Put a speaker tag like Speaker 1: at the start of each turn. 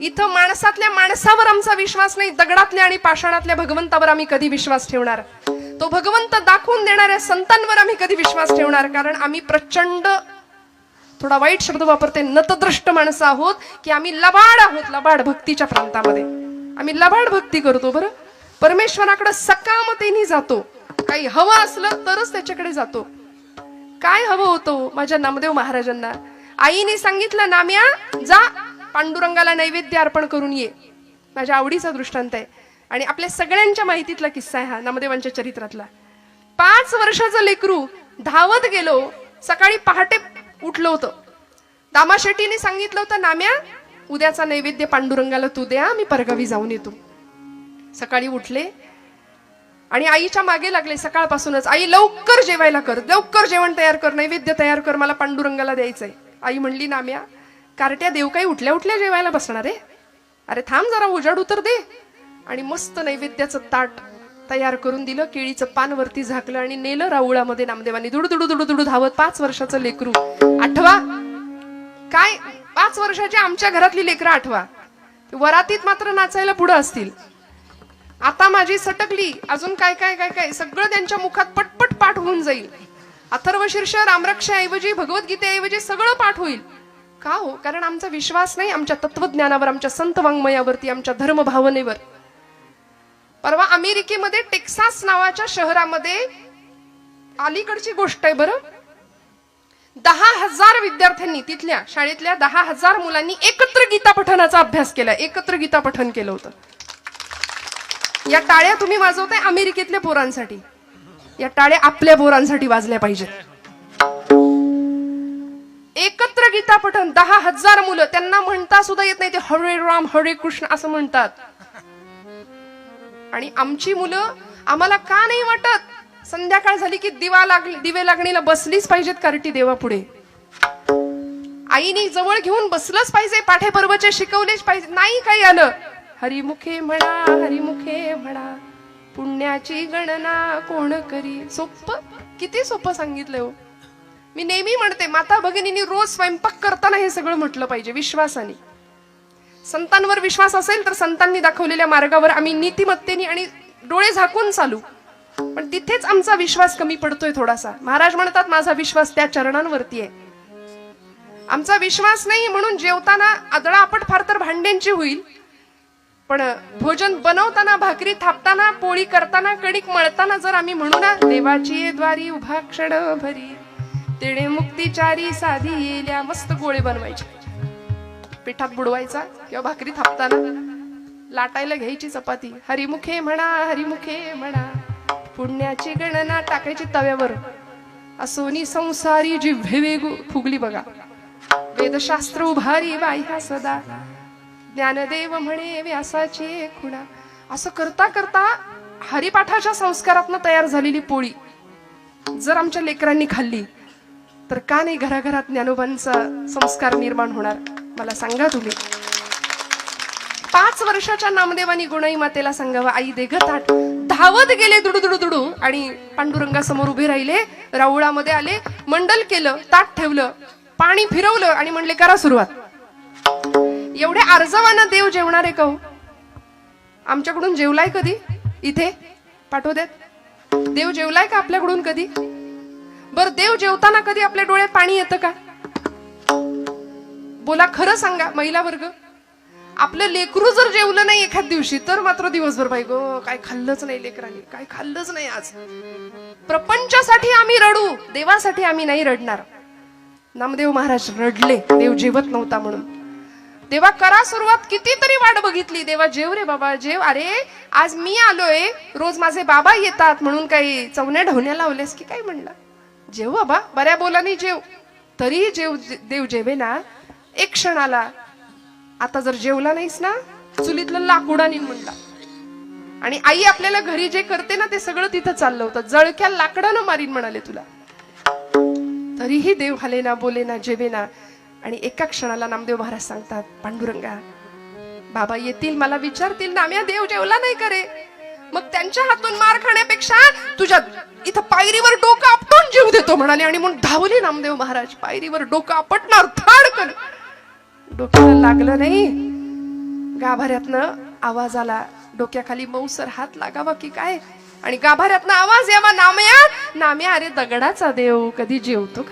Speaker 1: इथं माणसातल्या माणसावर आमचा विश्वास नाही, दगडातल्या आणि पाषाणातल्या भगवंतावर आम्ही कधी विश्वास ठेवणार? तो भगवंत दाखवून देणाऱ्या संतांवर आम्ही कधी विश्वास ठेवणार? कारण आम्ही प्रचंड, थोडा वाईट शब्द वापरते, नतद्रष्ट माणसं आहोत की आम्ही लबाड आहोत. लबाड भक्तीच्या प्रांतामध्ये आम्ही लबाड भक्ती करतो. बरं, परमेश्वराकडे सकामतेने जातो. काही हवं असलं तरच त्याच्याकडे जातो. काय हवं होतं माझ्या नामदेव महाराजांना? आईने सांगितलं, नाम्या जा पांडुरंगाला नैवेद्य अर्पण करून ये. माझ्या आवडीचा दृष्टांत आहे आणि आपल्या सगळ्यांच्या माहितीतला किस्सा आहे हा, नामदेवांच्या चरित्रातला. 5 वर्षाचं लेकरू धावत गेलो. सकाळी पहाटे उठलं होतं. दामा शेट्टीने सांगितलं होतं, नाम्या उद्याचा नैवेद्य पांडुरंगाला तू द्या, मी परगावी जाऊन येतो. सकाळी उठले आणि आईच्या मागे लागले सकाळपासूनच. आई लवकर जेवायला कर, लवकर जेवण तयार कर, नैवेद्य तयार कर, मला पांडुरंगाला द्यायचंय. आई म्हणली, नाम्या कार्ट्या देव काही उठल्या उठल्या जेवायला बसणार आहे? अरे थांब जरा, उजाड उतर दे. आणि मस्त नैवेद्याचं ताट तयार करून दिलं, केळीचं पान वरती झाकलं आणि नेलं राऊळामध्ये नामदेवांनी. दुडू दुडू दुडू धावत. 5 वर्षाचं लेकरू. आठवा काय, 5 वर्षाची आमच्या घरातली लेकरं आठवा. वरातीत मात्र नाचायला पुढे असतील. आता माझी सटकली, अजून काय काय काय काय सगळं त्यांच्या मुखात पटपट पाठ होऊन जाईल. अथर्वशीर्ष रामरक्षाऐवजी भगवद्गीतेऐवजी सगळं पाठ होईल. का हो? कारण आमचा विश्वास नाही आमच्या तत्वज्ञानावर, आमच्या संत वाङ्मयावरती, आमच्या धर्म भावनेवर. परवा अमेरिकेमध्ये टेक्सास नावाच्या शहरामध्ये, अलीकडची गोष्ट आहे बरं, 10,000 विद्यार्थ्यांनी, तिथल्या शाळेतल्या 10,000 मुलांनी एकत्र गीता पठणाचा अभ्यास केला. एकत्र गीता पठण केलं होतं. या टाळ्या तुम्ही वाजवताय अमेरिकेतल्या पोरांसाठी, या टाळ्या आपल्या पोरांसाठी वाजल्या पाहिजेत. एकत्र गीता पठण 10,000 मुलं, त्यांना म्हणता सुद्धा येत नाही, ते हरे राम हरे कृष्ण असं म्हणतात. आणि आमची मुलं, आम्हाला का नाही वाटत संध्याकाळ झाली की दिवे लागणीला बसलीच पाहिजेत कार्टी देवापुढे. आईनी जवळ घेऊन बसलंच पाहिजे, पाठे पर्वचे शिकवलेच पाहिजे. नाही काही आलं, हरिमुखे म्हणा हरिमुखे म्हणा, पुण्याची गणना कोण करी. सोपं, किती सोपं सांगितलंय हो. मी नेहमी म्हणते, माता भगिनींनी रोज स्वयंपाक करताना हे सगळं म्हटलं पाहिजे विश्वासाने. संतांवर विश्वास असेल तर संतांनी दाखवलेल्या मार्गावर आम्ही नीतिमत्तेने आणि डोळे झाकून चालू. पण तिथेच आमचा विश्वास कमी पडतोय थोडासा. महाराज म्हणतात, माझा विश्वास त्या चरणांवरती आहे. आमचा विश्वास नाही म्हणून जेवताना आदळापट फार तर भांड्यांची होईल, पण भोजन बनवताना, भाकरी थापताना, पोळी करताना, कणिक मळताना जर आम्ही म्हणू ना, देवाची द्वारी उभा क्षण भरी, तेणे मुक्तीचारी साधी येल्या. मस्त गोळे बनवायचे, पिठात बुडवायचा, किंवा भाकरी थापताना लाटायला घ्यायची चपाती. हरिमुखे म्हणा हरिमुखे म्हणा, पुण्याची गणना टाकायची तव्यावर. असोनी संसारी जिव्हे वेगू फुगली बघा, वेदशास्त्र उभारी बाह्या सदा, ज्ञानदेव म्हणे व्यासाची खुणा. असं करता करता हरिपाठाच्या संस्कारातनं तयार झालेली पोळी जर आमच्या लेकरांनी खाल्ली तर का नाही घराघरात ज्ञानोबांचा संस्कार निर्माण होणार? मला सांगा तुम्ही. 5 वर्षाच्या नामदेवानी गुणाई मातेला सांगावं, आई दे ग ताट. धावत गेले दुडू दुडू दुडू आणि पांडुरंगासमोर उभे राहिले. राऊळामध्ये आले, मंडल केलं, ताट ठेवलं, पाणी फिरवलं आणि म्हणले, करा सुरुवात. एवढे आर्जवानं देव जेवणार आहे का हो? आमच्याकडून जेवलाय कधी? इथे पाठवू देत. देव जेवलाय का आपल्याकडून कधी? बर, देव जेवताना कधी आपल्या डोळ्यात पाणी येतं का? बोला, खरं सांगा महिला वर्ग. आपलं लेकरू जर जेवलं नाही एखाद दिवशी तर मात्र दिवसभर बाई गो, काय खाल्लंच नाही लेकरांनी, काय खाल्लंच नाही आज. प्रपंचासाठी आम्ही रडू, देवासाठी आम्ही नाही रडणार. नामदेव महाराज रडले देव जेवत नव्हता म्हणून. देवा करा सुरुवात, कितीतरी वाट बघितली. देवा जेव रे बाबा जेव. अरे आज मी आलोय, रोज माझे बाबा येतात म्हणून काही चवण्या ढवण्या लावलेस की काय? म्हणला जेव बाबा, बऱ्या बोलानी जेव. तरी जेव, देव जेवे ना एक क्षणाला. आता जर जेवला नाहीस ना, चुलीतलं लाकूड आणीन म्हणला. आणि आई आपल्याला घरी जे करते ना ते सगळं तिथं चाललं होतं. जळक्या लाकडानं मारीन म्हणाले तुला. तरीही देव हाले ना, बोले ना, जेवे ना. आणि एका क्षणाला नामदेव महाराज सांगतात, पांडुरंगा बाबा येतील, मला विचारतील, नाम्या देव जेवला नाही करे? मग त्यांच्या हातून मार खाण्यापेक्षा तुझ्या इथं पायरीवर डोकं आपटून जीव देतो म्हणाले. आणि म्हणून धावले नामदेव महाराज. पायरीवर डोकं आपटणार, धाडकन. डोक्याला लागलं नाही गाभाऱ्यातनं आवाज आला, डोक्याखाली मऊसर हात लागावा की काय, आणि गाभाऱ्यातनं आवाज यावा, नाम्या नाम्या, अरे दगडाचा देव कधी जेवतो का?